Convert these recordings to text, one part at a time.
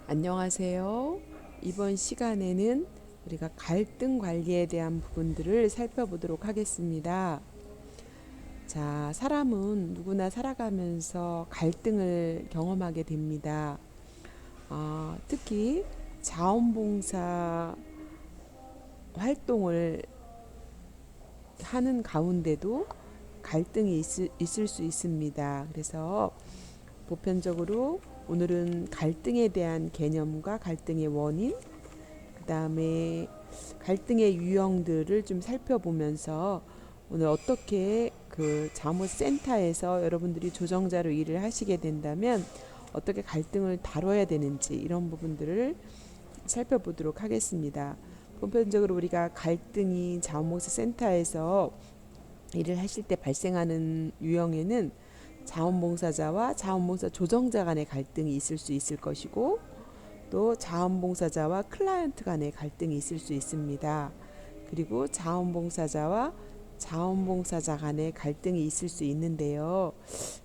안녕하세요. 이번 시간에는 우리가 갈등 관리에 대한 부분들을 살펴보도록 하겠습니다. 자, 사람은 누구나 살아가면서 갈등을 경험하게 됩니다. 특히 자원봉사 활동을 하는 가운데도 갈등이 있을 수 있습니다. 그래서 보편적으로 오늘은 갈등에 대한 개념과 갈등의 원인, 그 다음에 갈등의 유형들을 좀 살펴보면서 오늘 어떻게 그 자무센터에서 여러분들이 조정자로 일을 하시게 된다면 어떻게 갈등을 다뤄야 되는지 이런 부분들을 살펴보도록 하겠습니다. 보편적으로 우리가 갈등이 자원봉사센터에서 일을 하실 때 발생하는 유형에는 자원봉사자와 자원봉사 조정자 간의 갈등이 있을 수 있을 것이고, 또 자원봉사자와 클라이언트 간의 갈등이 있을 수 있습니다. 그리고 자원봉사자와 자원봉사자 간의 갈등이 있을 수 있는데요.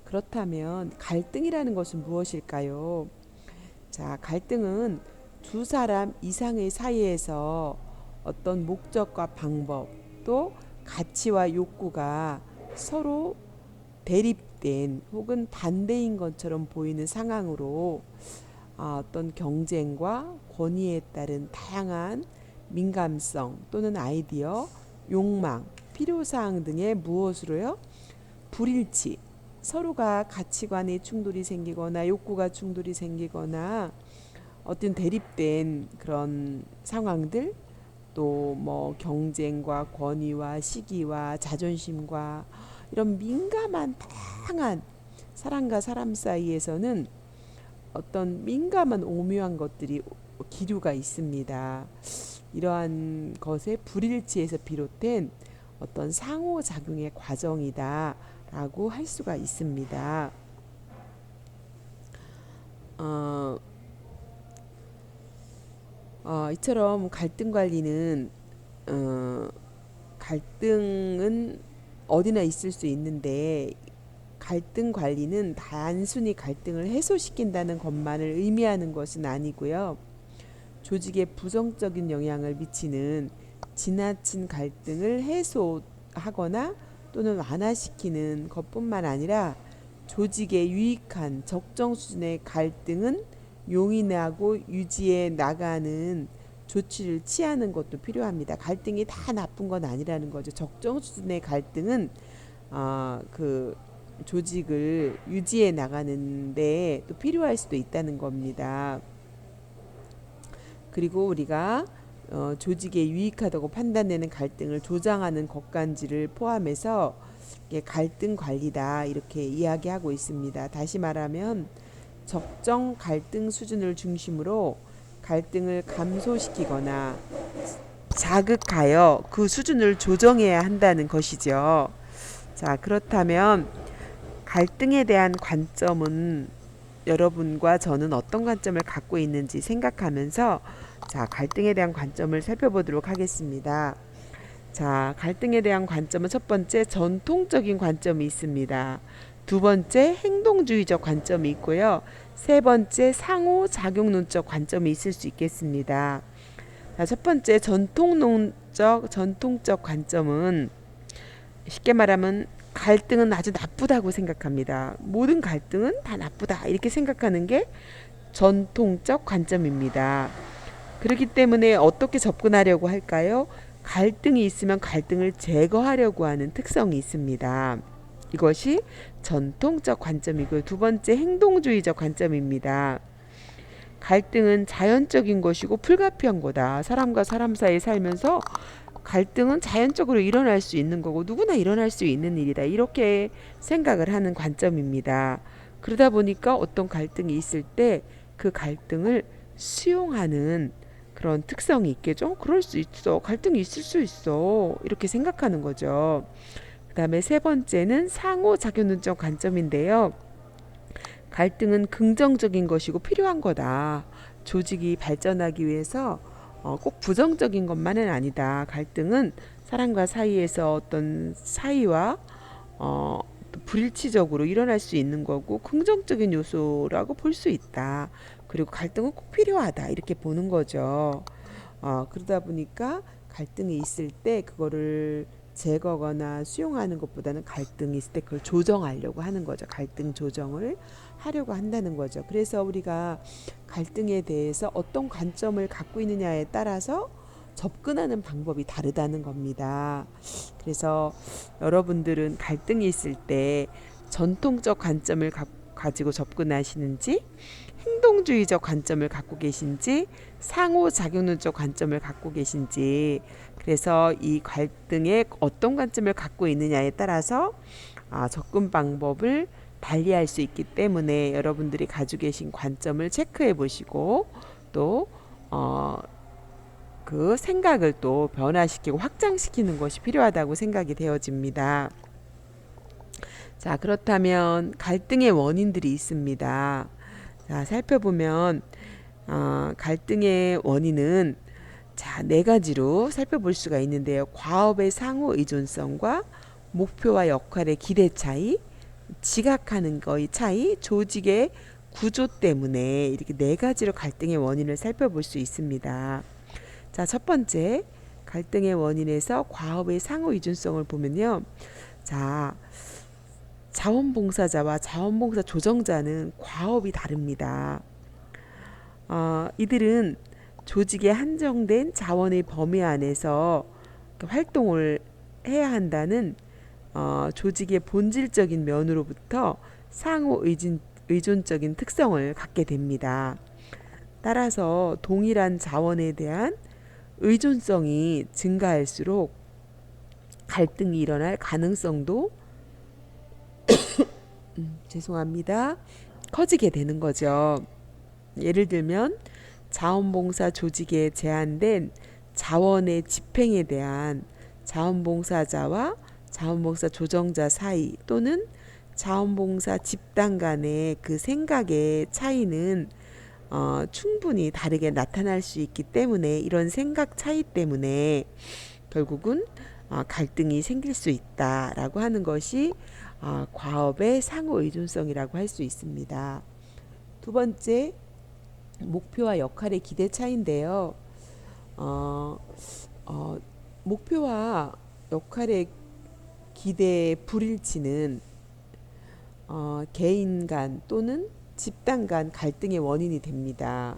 그렇다면 갈등이라는 것은 무엇일까요? 자, 갈등은 두 사람 이상의 사이에서 어떤 목적과 방법, 또 가치와 욕구가 서로 대립된 혹은 반대인 것처럼 보이는 상황으로 어떤 경쟁과 권위에 따른 다양한 민감성 또는 아이디어, 욕망, 필요사항 등의 무엇으로요? 불일치, 서로가 가치관의 충돌이 생기거나 욕구가 충돌이 생기거나 어떤 대립된 그런 상황들, 또 뭐 경쟁과 권위와 시기와 자존심과 이런 민감한 다양한 사람과 사람 사이에서는 어떤 민감한 오묘한 것들이 기류가 있습니다. 이러한 것의 불일치에서 비롯된 어떤 상호작용의 과정이다라고 할 수가 있습니다. 어, 이처럼 갈등 관리는 갈등은 어디나 있을 수 있는데 갈등 관리는 단순히 갈등을 해소시킨다는 것만을 의미하는 것은 아니고요. 조직에 부정적인 영향을 미치는 지나친 갈등을 해소하거나 또는 완화시키는 것뿐만 아니라 조직에 유익한 적정 수준의 갈등은 용인하고 유지해 나가는 조치를 취하는 것도 필요합니다. 갈등이 다 나쁜 건 아니라는 거죠. 적정 수준의 갈등은 그 조직을 유지해 나가는데 또 필요할 수도 있다는 겁니다. 그리고 우리가 조직에 유익하다고 판단되는 갈등을 조장하는 것간지를 포함해서 갈등 관리다 이렇게 이야기하고 있습니다. 다시 말하면 적정 갈등 수준을 중심으로 갈등을 감소시키거나 자극하여 그 수준을 조정해야 한다는 것이죠. 자, 그렇다면 갈등에 대한 관점은 여러분과 저는 어떤 관점을 갖고 있는지 생각하면서 자, 갈등에 대한 관점을 살펴보도록 하겠습니다. 자, 갈등에 대한 관점은 첫 번째 전통적인 관점이 있습니다. 두 번째 행동주의적 관점이 있고요. 세 번째 상호작용론적 관점이 있을 수 있겠습니다. 자, 첫 번째 전통적 관점은 쉽게 말하면 갈등은 아주 나쁘다고 생각합니다. 모든 갈등은 다 나쁘다 이렇게 생각하는 게 전통적 관점입니다. 그렇기 때문에 어떻게 접근하려고 할까요? 갈등이 있으면 갈등을 제거하려고 하는 특성이 있습니다. 이것이 전통적 관점이고요. 두 번째 행동주의적 관점입니다. 갈등은 자연적인 것이고 불가피한 거다. 사람과 사람 사이에 살면서 갈등은 자연적으로 일어날 수 있는 거고 누구나 일어날 수 있는 일이다. 이렇게 생각을 하는 관점입니다. 그러다 보니까 어떤 갈등이 있을 때 그 갈등을 수용하는 그런 특성이 있겠죠. 그럴 수 있어. 갈등이 있을 수 있어. 이렇게 생각하는 거죠. 그 다음에 세 번째는 상호작용론적 관점인데요. 갈등은 긍정적인 것이고 필요한 거다. 조직이 발전하기 위해서 꼭 부정적인 것만은 아니다. 갈등은 사람과 사이에서 어떤 사이와 불일치적으로 일어날 수 있는 거고 긍정적인 요소라고 볼 수 있다. 그리고 갈등은 꼭 필요하다 이렇게 보는 거죠. 그러다 보니까 갈등이 있을 때 그거를 제거거나 수용하는 것보다는 갈등이 있을 때 그걸 조정하려고 하는 거죠. 갈등 조정을 하려고 한다는 거죠. 그래서 우리가 갈등에 대해서 어떤 관점을 갖고 있느냐에 따라서 접근하는 방법이 다르다는 겁니다. 그래서 여러분들은 갈등이 있을 때 전통적 관점을 가지고 접근하시는지, 행동주의적 관점을 갖고 계신지, 상호작용론적 관점을 갖고 계신지, 그래서 이 갈등에 어떤 관점을 갖고 있느냐에 따라서 접근 방법을 달리할 수 있기 때문에 여러분들이 가지고 계신 관점을 체크해 보시고 또 그 생각을 또 변화시키고 확장시키는 것이 필요하다고 생각이 되어집니다. 자, 그렇다면 갈등의 원인들이 있습니다. 자, 살펴보면 갈등의 원인은 네 가지로 살펴볼 수가 있는데요. 과업의 상호 의존성과 목표와 역할의 기대 차이, 지각하는 거의 차이, 조직의 구조 때문에 이렇게 네 가지로 갈등의 원인을 살펴볼 수 있습니다. 자, 첫 번째 갈등의 원인에서 과업의 상호 의존성을 보면요. 자, 자원봉사자와 자원봉사 조정자는 과업이 다릅니다. 이들은 조직의 한정된 자원의 범위 안에서 활동을 해야 한다는 조직의 본질적인 면으로부터 상호 의존적인 특성을 갖게 됩니다. 따라서 동일한 자원에 대한 의존성이 증가할수록 갈등이 일어날 가능성도 죄송합니다. 커지게 되는 거죠. 예를 들면 자원봉사 조직에 제한된 자원의 집행에 대한 자원봉사자와 자원봉사 조정자 사이 또는 자원봉사 집단 간의 그 생각의 차이는 충분히 다르게 나타날 수 있기 때문에 이런 생각 차이 때문에 결국은 갈등이 생길 수 있다라고 하는 것이 과업의 상호 의존성이라고 할 수 있습니다. 두 번째, 목표와 역할의 기대 차이인데요. 목표와 역할의 기대의 불일치는 개인 간 또는 집단 간 갈등의 원인이 됩니다.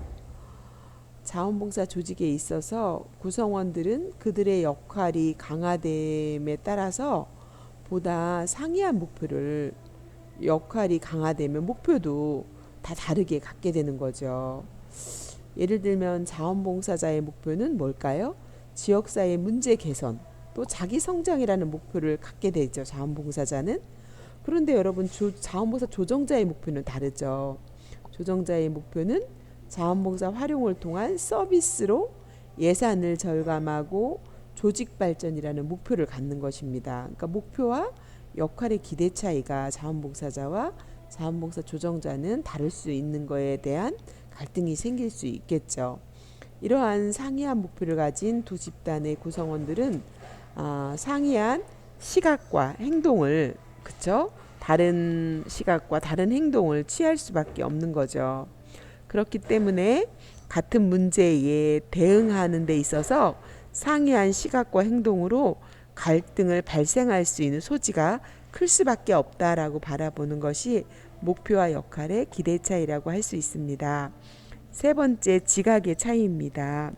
자원봉사 조직에 있어서 구성원들은 그들의 역할이 강화됨에 따라서 보다 상이한 목표를 역할이 강화되면 목표도 다 다르게 갖게 되는 거죠. 예를 들면 자원봉사자의 목표는 뭘까요? 지역사회 문제 개선 또 자기 성장이라는 목표를 갖게 되죠. 자원봉사자는. 그런데 여러분 자원봉사 조정자의 목표는 다르죠. 조정자의 목표는 자원봉사 활용을 통한 서비스로 예산을 절감하고 조직 발전이라는 목표를 갖는 것입니다. 그러니까 목표와 역할의 기대 차이가 자원봉사자와 자원봉사 조정자는 다를 수 있는 것에 대한 갈등이 생길 수 있겠죠. 이러한 상이한 목표를 가진 두 집단의 구성원들은 상이한 시각과 행동을 그쵸? 다른 시각과 다른 행동을 취할 수밖에 없는 거죠. 그렇기 때문에 같은 문제에 대응하는 데 있어서 상이한 시각과 행동으로 갈등을 발생할 수 있는 소지가 클 수밖에 없다라고 바라보는 것이 목표와 역할의 기대 차이라고 할 수 있습니다. 세 번째, 지각의 차이입니다.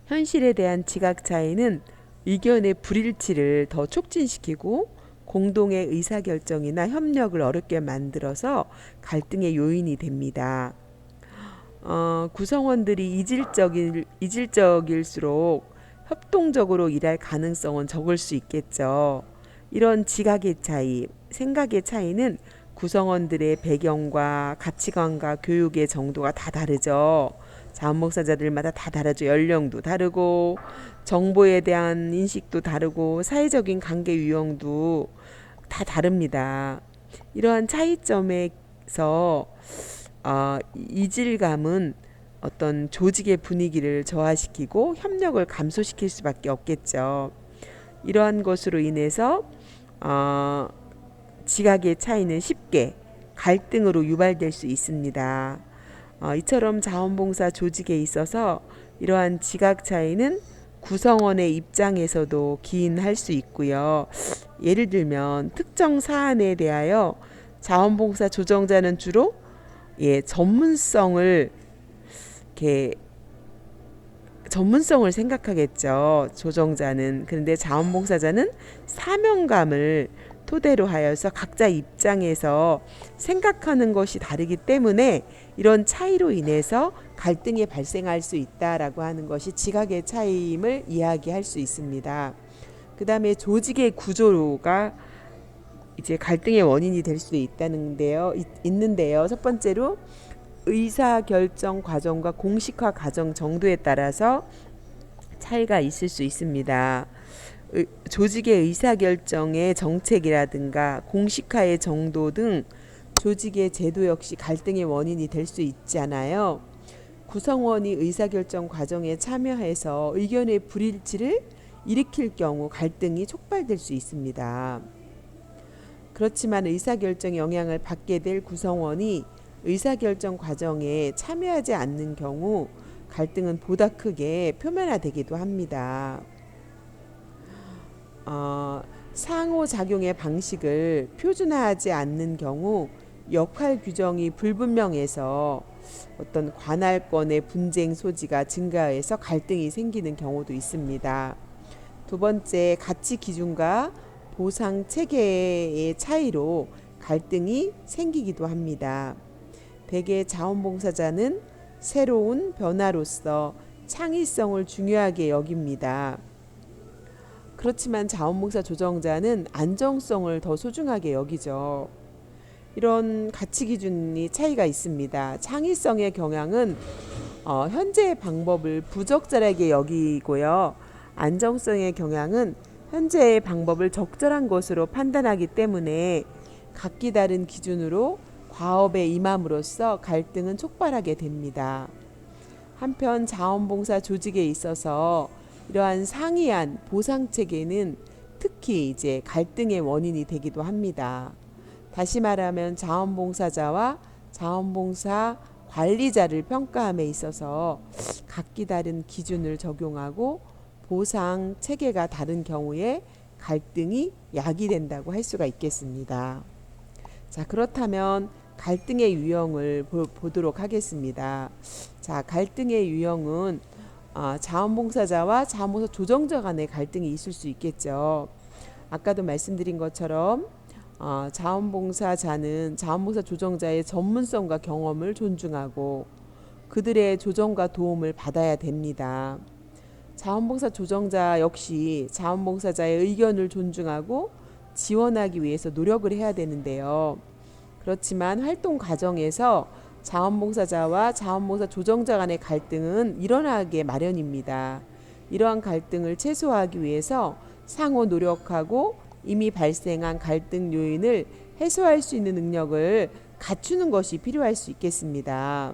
현실에 대한 지각 차이는 의견의 불일치를 더 촉진시키고 공동의 의사결정이나 협력을 어렵게 만들어서 갈등의 요인이 됩니다. 구성원들이 이질적일수록 협동적으로 일할 가능성은 적을 수 있겠죠. 이런 지각의 차이, 생각의 차이는 구성원들의 배경과 가치관과 교육의 정도가 다 다르죠. 자원봉사자들마다 다 다르죠. 연령도 다르고 정보에 대한 인식도 다르고 사회적인 관계 유형도 다 다릅니다. 이러한 차이점에서 이질감은 어떤 조직의 분위기를 저하시키고 협력을 감소시킬 수밖에 없겠죠. 이러한 것으로 인해서 지각의 차이는 쉽게 갈등으로 유발될 수 있습니다. 이처럼 자원봉사 조직에 있어서 이러한 지각 차이는 구성원의 입장에서도 기인할 수 있고요. 예를 들면 특정 사안에 대하여 자원봉사 조정자는 주로 전문성을 이렇게 전문성을 생각하겠죠. 조정자는. 그런데 자원봉사자는 사명감을 토대로 하여서 각자 입장에서 생각하는 것이 다르기 때문에 이런 차이로 인해서 갈등이 발생할 수 있다라고 하는 것이 지각의 차이임을 이야기할 수 있습니다. 그 다음에 조직의 구조가 이제 갈등의 원인이 될 수 있는데요. 첫 번째로 의사결정 과정과 공식화 과정 정도에 따라서 차이가 있을 수 있습니다. 조직의 의사결정의 정책이라든가 공식화의 정도 등 조직의 제도 역시 갈등의 원인이 될 수 있잖아요. 구성원이 의사결정 과정에 참여해서 의견의 불일치를 일으킬 경우 갈등이 촉발될 수 있습니다. 그렇지만 의사결정에 영향을 받게 될 구성원이 의사결정 과정에 참여하지 않는 경우 갈등은 보다 크게 표면화되기도 합니다. 상호작용의 방식을 표준화하지 않는 경우 역할 규정이 불분명해서 어떤 관할권의 분쟁 소지가 증가해서 갈등이 생기는 경우도 있습니다. 두 번째, 가치 기준과 보상 체계의 차이로 갈등이 생기기도 합니다. 대개 자원봉사자는 새로운 변화로서 창의성을 중요하게 여깁니다. 그렇지만 자원봉사 조정자는 안정성을 더 소중하게 여기죠. 이런 가치 기준이 차이가 있습니다. 창의성의 경향은 현재의 방법을 부적절하게 여기고요. 안정성의 경향은 현재의 방법을 적절한 것으로 판단하기 때문에 각기 다른 기준으로 과업에 임함으로써 갈등은 촉발하게 됩니다. 한편 자원봉사 조직에 있어서 이러한 상이한 보상 체계는 특히 이제 갈등의 원인이 되기도 합니다. 다시 말하면 자원봉사자와 자원봉사 관리자를 평가함에 있어서 각기 다른 기준을 적용하고 보상 체계가 다른 경우에 갈등이 야기된다고 할 수가 있겠습니다. 자, 그렇다면 갈등의 유형을 보도록 하겠습니다. 자, 갈등의 유형은 자원봉사자와 자원봉사 조정자 간의 갈등이 있을 수 있겠죠. 아까도 말씀드린 것처럼 자원봉사자는 자원봉사 조정자의 전문성과 경험을 존중하고 그들의 조정과 도움을 받아야 됩니다. 자원봉사 조정자 역시 자원봉사자의 의견을 존중하고 지원하기 위해서 노력을 해야 되는데요. 그렇지만 활동 과정에서 자원봉사자와 자원봉사 조정자 간의 갈등은 일어나게 마련입니다. 이러한 갈등을 최소화하기 위해서 상호 노력하고 이미 발생한 갈등 요인을 해소할 수 있는 능력을 갖추는 것이 필요할 수 있겠습니다.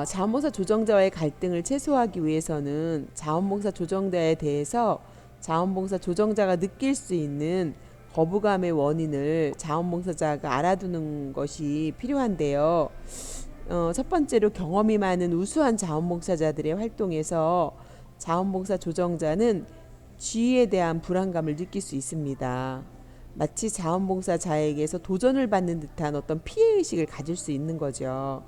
자원봉사 조정자와의 갈등을 최소화하기 위해서는 자원봉사 조정자에 대해서 자원봉사 조정자가 느낄 수 있는 거부감의 원인을 자원봉사자가 알아두는 것이 필요한데요. 첫 번째로 경험이 많은 우수한 자원봉사자들의 활동에서 자원봉사 조정자는 지위에 대한 불안감을 느낄 수 있습니다. 마치 자원봉사자에게서 도전을 받는 듯한 어떤 피해의식을 가질 수 있는 거죠.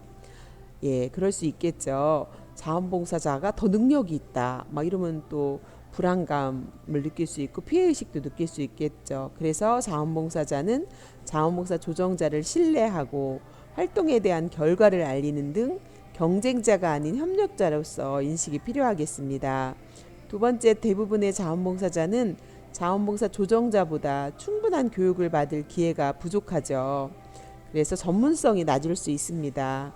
그럴 수 있겠죠. 자원봉사자가 더 능력이 있다. 막 이러면 또 불안감을 느낄 수 있고 피해의식도 느낄 수 있겠죠. 그래서 자원봉사자는 자원봉사 조정자를 신뢰하고 활동에 대한 결과를 알리는 등 경쟁자가 아닌 협력자로서 인식이 필요하겠습니다. 두 번째, 대부분의 자원봉사자는 자원봉사 조정자보다 충분한 교육을 받을 기회가 부족하죠. 그래서 전문성이 낮을 수 있습니다.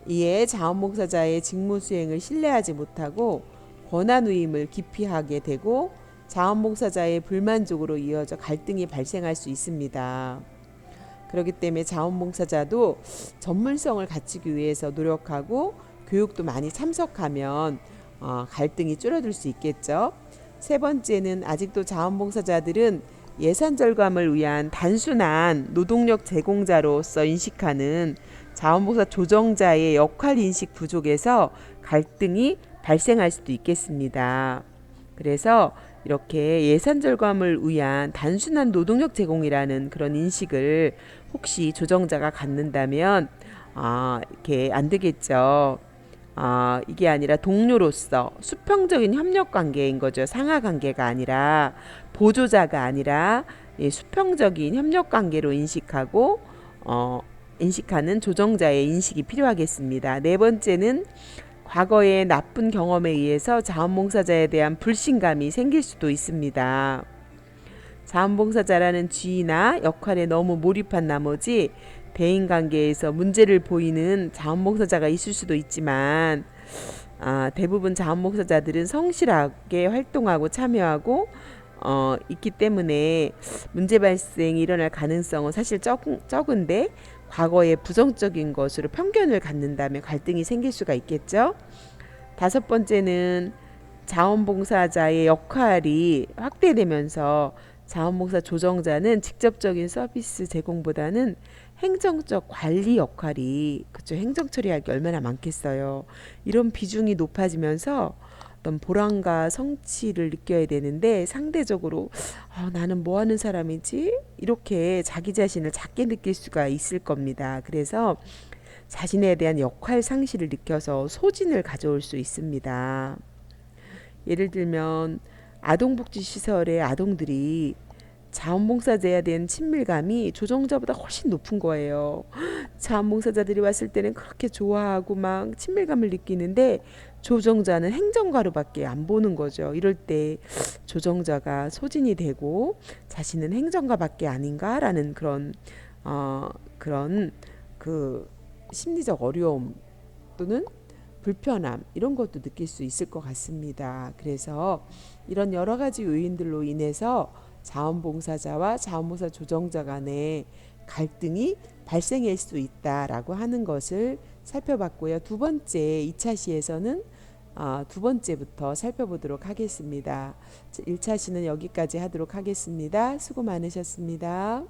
이에 자원봉사자의 직무 수행을 신뢰하지 못하고 권한위임을 기피하게 되고 자원봉사자의 불만족으로 이어져 갈등이 발생할 수 있습니다. 그렇기 때문에 자원봉사자도 전문성을 갖추기 위해서 노력하고 교육도 많이 참석하면 갈등이 줄어들 수 있겠죠. 세 번째는 아직도 자원봉사자들은 예산 절감을 위한 단순한 노동력 제공자로서 인식하는 자원봉사 조정자의 역할 인식 부족에서 갈등이 발생할 수도 있겠습니다. 그래서 이렇게 예산 절감을 위한 단순한 노동력 제공이라는 그런 인식을 혹시 조정자가 갖는다면 이렇게 안 되겠죠. 이게 아니라 동료로서 수평적인 협력 관계인 거죠. 상하 관계가 아니라 보조자가 아니라 수평적인 협력 관계로 인식하고 인식하는 조정자의 인식이 필요하겠습니다. 네 번째는 과거의 나쁜 경험에 의해서 자원봉사자에 대한 불신감이 생길 수도 있습니다. 자원봉사자라는 지위나 역할에 너무 몰입한 나머지 대인관계에서 문제를 보이는 자원봉사자가 있을 수도 있지만 대부분 자원봉사자들은 성실하게 활동하고 참여하고 있기 때문에 문제 발생이 일어날 가능성은 사실 적은데 과거에 부정적인 것으로 편견을 갖는다면 갈등이 생길 수가 있겠죠. 다섯 번째는 자원봉사자의 역할이 확대되면서 자원봉사 조정자는 직접적인 서비스 제공보다는 행정적 관리 역할이 그쵸 행정 처리할 게 얼마나 많겠어요. 이런 비중이 높아지면서 어떤 보람과 성취를 느껴야 되는데 상대적으로 나는 뭐 하는 사람이지? 이렇게 자기 자신을 작게 느낄 수가 있을 겁니다. 그래서 자신에 대한 역할 상실을 느껴서 소진을 가져올 수 있습니다. 예를 들면 아동복지시설의 아동들이 자원봉사자에 대한 친밀감이 조정자보다 훨씬 높은 거예요. 자원봉사자들이 왔을 때는 그렇게 좋아하고 막 친밀감을 느끼는데 조정자는 행정가로밖에 안 보는 거죠. 이럴 때 조정자가 소진이 되고 자신은 행정가밖에 아닌가라는 그런 그 심리적 어려움 또는 불편함 이런 것도 느낄 수 있을 것 같습니다. 그래서 이런 여러 가지 요인들로 인해서 자원봉사자와 자원봉사 조정자 간의 갈등이 발생할 수 있다라고 하는 것을 살펴봤고요. 두 번째 2차 시에서는 두 번째부터 살펴보도록 하겠습니다. 1차 시는 여기까지 하도록 하겠습니다. 수고 많으셨습니다.